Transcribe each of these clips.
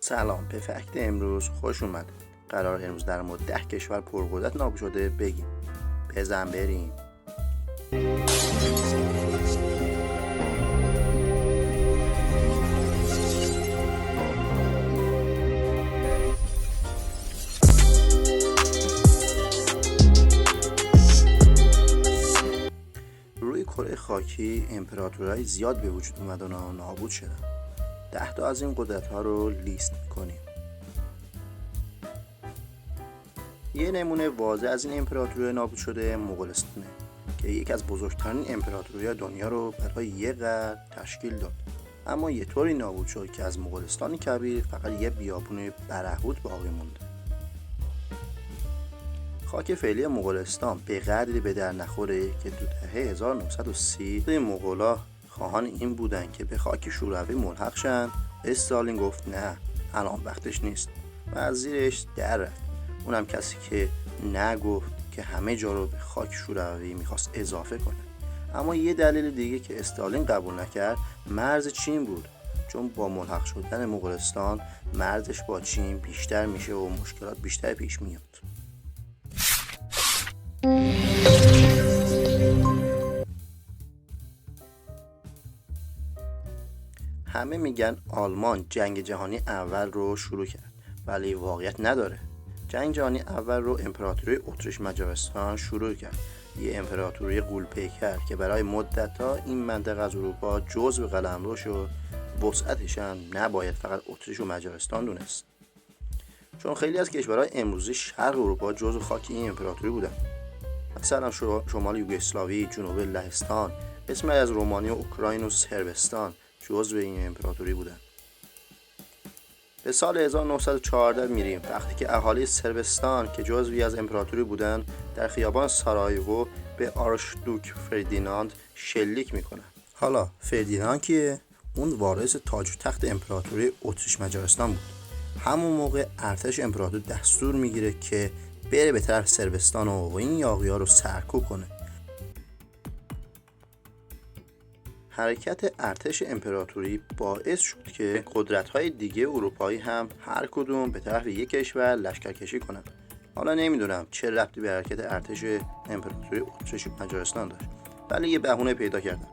سلام، به فکت امروز خوش اومد. قرار امروز در مورد 10 کشور پرقدرت نابود شده بگیم. بزن بریم. روی کره خاکی امپراتورهای زیاد به وجود اومدن و نابود شدن. 10 تا از این قدرت ها رو لیست میکنیم. یه نمونه واضح از این امپراتوری نابود شده مغولستانه که یکی از بزرگترین امپراتوری دنیا رو برای یه قرن تشکیل داد، اما یه طوری نابود شد که از مغولستان کبیر فقط یه بیابون برهوت باقی مونده. خاک فعلی مغولستان به قدری به در نخوره که تو دهه 1930 مغولا خواهان این بودن که به خاک شوروی ملحق شن. استالین گفت نه، الان وقتش نیست و از زیرش در رفت. اونم کسی که نگفت که همه جا رو به خاک شوروی میخواست اضافه کنه. اما یه دلیل دیگه که استالین قبول نکرد مرز چین بود، چون با ملحق شدن مغولستان مرزش با چین بیشتر میشه و مشکلات بیشتر پیش میاد. همه میگن آلمان جنگ جهانی اول رو شروع کرد، ولی واقعیت نداره. جنگ جهانی اول رو امپراتوری اتریش مجارستان شروع کرد، یه امپراتوری غول‌پیکر که برای مدت‌ها این منطقه از اروپا جزو قلمرو شد. وسعتش هم نباید فقط اتریش و مجارستان دونست، چون خیلی از کشورهای امروزی شرق اروپا جزو خاک این امپراتوری بودن. مثلا شمال یوگسلاوی، جنوب لهستان، قسمی از رومانی و اوکراین و صربستان جزو این امپراتوری بودن. به سال 1914 میریم، وقتی که اهالی صربستان که جزوی از امپراتوری بودن در خیابان سارایوو به آرشدوک فردیناند شلیک میکنن. حالا فردیناند کیه؟ اون وارث تاج و تخت امپراتوری اتریش مجارستان بود. همون موقع ارتش امپراتور دستور میگیره که بره به طرف صربستان و این یاغی‌ها رو سرکوب کنه. حرکت ارتش امپراتوری باعث شد که قدرت‌های دیگه اروپایی هم هر کدوم به طرف یک کشور لشکرکشی کنن. حالا نمیدونم چه ربطی به حرکت ارتش امپراتوری اتریش مجارستان داشت، ولی یه بهونه پیدا کردن.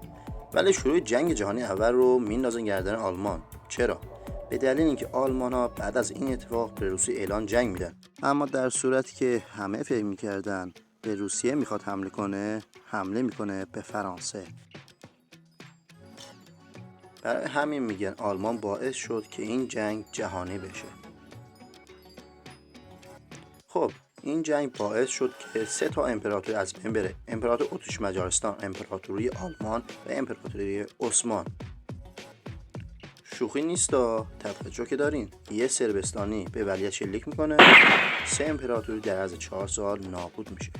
ولی شروع جنگ جهانی اول رو میندازن گردن آلمان. چرا؟ به دلیل اینکه آلمان‌ها بعد از این اتفاق به روسیه اعلان جنگ میدن، اما در صورتی که همه فکر می‌کردن به روسیه میخواد حمله میکنه به فرانسه. برای همین میگن آلمان باعث شد که این جنگ جهانی بشه. خب این جنگ باعث شد که 3 تا امپراتوری از بین بره: امپراتور اتریش مجارستان، امپراتوری آلمان و امپراتوری عثمان. شوخی نیستا، توجه که دارین. یه صربستانی به ولیعهد شلیک میکنه، 3 امپراتوری در عرض 4 سال نابود میشه.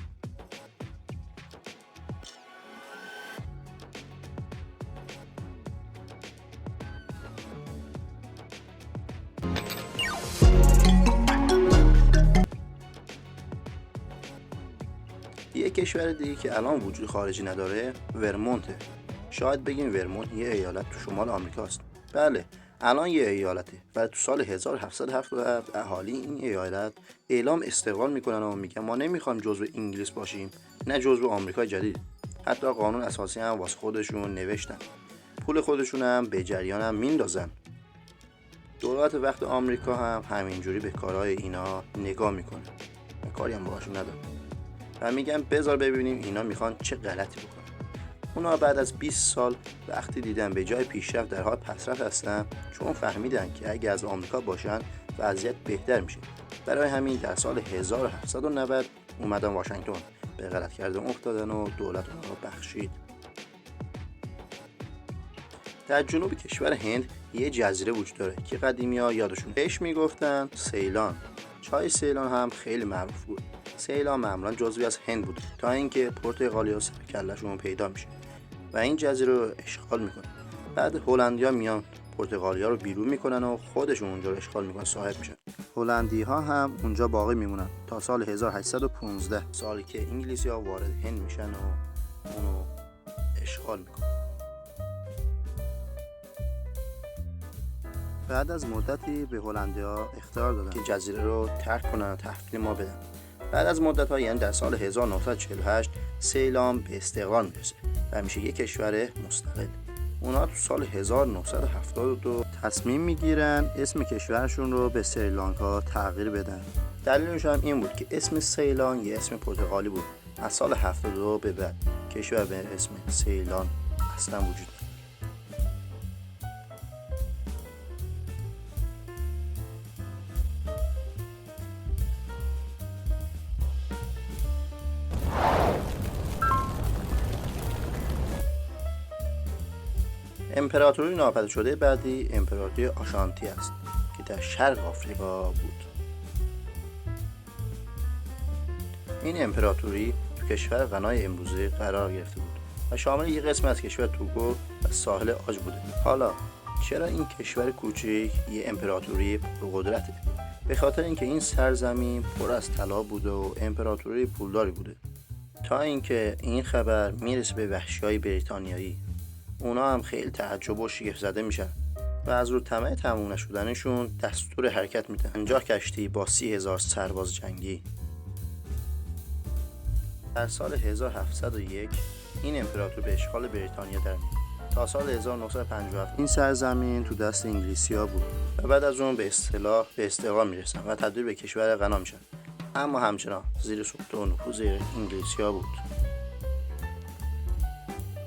یه کشور دیگه که الان وجود خارجی نداره ورمونته. شاید بگیم ورمونت یه ایالت تو شمال آمریکاست. بله، الان یه ایالته، ولی تو سال 1777 اهالی این ایالت اعلام استقلال میکنن و میگن ما نمیخوایم جزو انگلیس باشیم، نه جزو آمریکای جدید. حتی قانون اساسی هم واسه خودشون نوشتن، پول خودشون هم به جریان هم میندازن. دولت وقت آمریکا هم همینجوری به کارهای اینا نگاه میکنه، کاری هم باهاشون نداره و میگن بذار ببینیم اینا میخوان چه غلطی بکنن. اونا بعد از 20 سال وقتی دیدن به جای پیشرفت در حال پسرفت هستن، چون فهمیدن که اگه از آمریکا باشن وضعیت بهتر میشه. برای همین در سال 1790 اومدن واشنگتن، به غلط کردن افتادن و دولت اونها رو بخشید. در جنوب کشور هند یه جزیره وجود داره که قدیمی‌ها یادشون بهش میگفتن سیلان. چای سیلان هم خیلی معروف بود. سیلان معمولا جزوی از هند بود تا اینکه پرتغالیا سر کله‌شون پیدا میشه و این جزیره رو اشغال میکنه. بعد هلندیا میان پرتغالیا رو بیرون میکنن و خودشون اونجا رو اشغال میکنن، صاحب میشن. هلندی‌ها هم اونجا باقی میمونن تا سال 1815، سالی که انگلیسی‌ها وارد هند میشن و اونو اشغال میکنن. بعد از مدتی به هلندی‌ها اخطار دادن که جزیره رو ترک کنن و تحویل ما بدن. بعد از مدت‌ها یعنی در سال 1948 سیلان به استقلال میرسه و میشه یک کشور مستقل. اونا تو سال 1972 تصمیم میگیرن اسم کشورشون رو به سریلانکا تغییر بدن. دلیلش هم این بود که اسم سیلان یه اسم پرتغالی بود. از سال 72 به بعد کشور به اسم سیلان اصلا وجود نداره. امپراتوری ناپدید شده بعدی امپراتوری آشانتی است که در شرق آفریقا بود. این امپراتوری تو کشور غنای امروزی قرار گرفته بود و شامل یک قسم از کشور توگو و ساحل آج بوده. حالا چرا این کشور کوچک یه امپراتوری پرقدرته؟ به خاطر اینکه این سرزمین پر از طلا بوده و امپراتوری پولداری بوده. تا اینکه این خبر میرسه به وحشیای بریتانیایی، اونا هم خیلی تعجب و شگفت زده میشن و از رو طمع تموم نشدنشون دستور حرکت میدن. 50 کشتی با 30,000 سرباز جنگی. در سال 1701 این امپراتور به اشغال بریتانیا در میاد. تا سال 1957 این سرزمین تو دست انگلیسی‌ها بود و بعد از اون به اصطلاح به استقلال میرسن و تبدیل به کشور غنا میشن، اما همچنان زیر سلطه و نفوذ انگلیسی‌ها بود.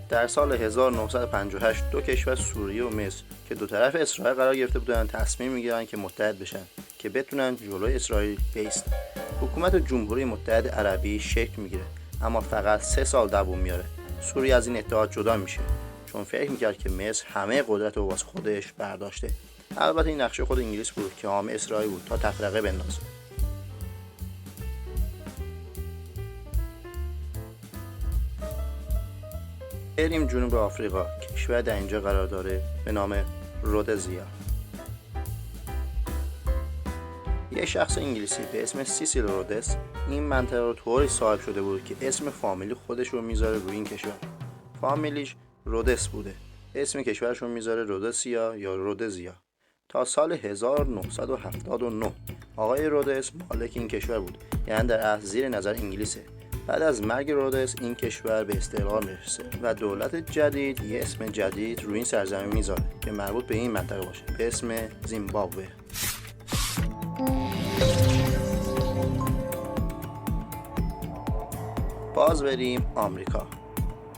در سال 1958 دو کشور سوریه و مصر که دو طرف اسرائیل قرار گرفته بودند تصمیم میگیرن که متحد بشن که بتونن جلوی اسرائیل بایستن. حکومت جمهوری متحد عربی شکل میگیره اما فقط 3 سال دوام میاره. سوریه از این اتحاد جدا میشه چون فکر میکرد که مصر همه قدرت رو واسه خودش برداشته. البته این نقشه خود انگلیس بود که حامی اسرائیل بود تا تفرقه بندازه. بریم جنوب آفریقا. کشور در اینجا قرار داره به نام رودزیا. یه شخص انگلیسی به اسم سیسیل رودس این منطقه رو طوری صاحب شده بود که اسم فامیلی خودش رو میذاره روی این کشور. فامیلیش رودس بوده. اسم کشورش رو میذاره رودسیا یا رودزیا. تا سال 1979 آقای رودس مالک این کشور بود، یعنی در اصل زیر نظر انگلیسه. بعد از مرگ رودس این کشور به استقلال میرسه و دولت جدید یه اسم جدید روی این سرزمین میذاره که مربوط به این منطقه باشه به اسم زیمبابوه. باز بریم آمریکا.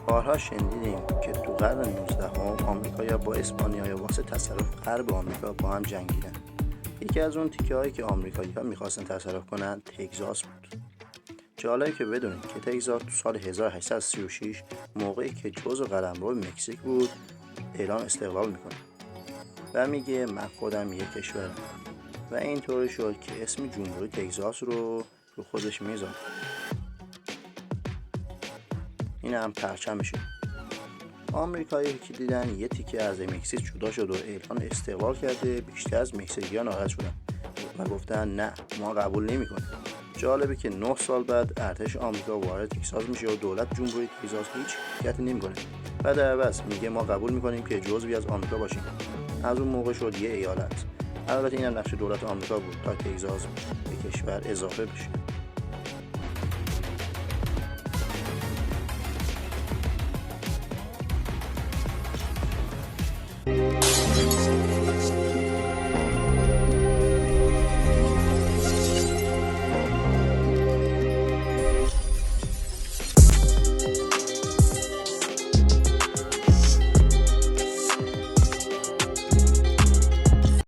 بارها شنیدیم که تو قرن 19 آمریکایی‌ها با اسپانیایی‌ها واسه تصرف غرب آمریکا با هم جنگیدن. یکی از اون تیکه‌هایی که آمریکایی‌ها می‌خواستن تصرف کنن تگزاس بود. جالبه که بدونید که تگزاس تو سال 1836 موقعی که جزء قلمرو مکزیک بود اعلام استقلال میکنه و میگه من خودم یک کشورم و اینطوری شد که اسم جمهوری تگزاس رو خودش میذاره. این هم پرچمشه. آمریکایی که دیدن یه تیکه از مکزیک جدا شد و اعلان استقلال کرده، بیشتر از مکزیکی‌ها ناراحت شدن و گفتن نه ما قبول نمی‌کنیم. جالبه که 9 سال بعد ارتش آمریکا وارد تگزاس میشه و دولت جمهوری تگزاس هیچ حرکتی نمی‌کنه و در عوض میگه ما قبول می‌کنیم که جزوی از آمریکا باشیم. از اون موقع شد یه ایالت. البته اینم نقش دولت آمریکا بود تا تگزاس به کشور اضافه بشه.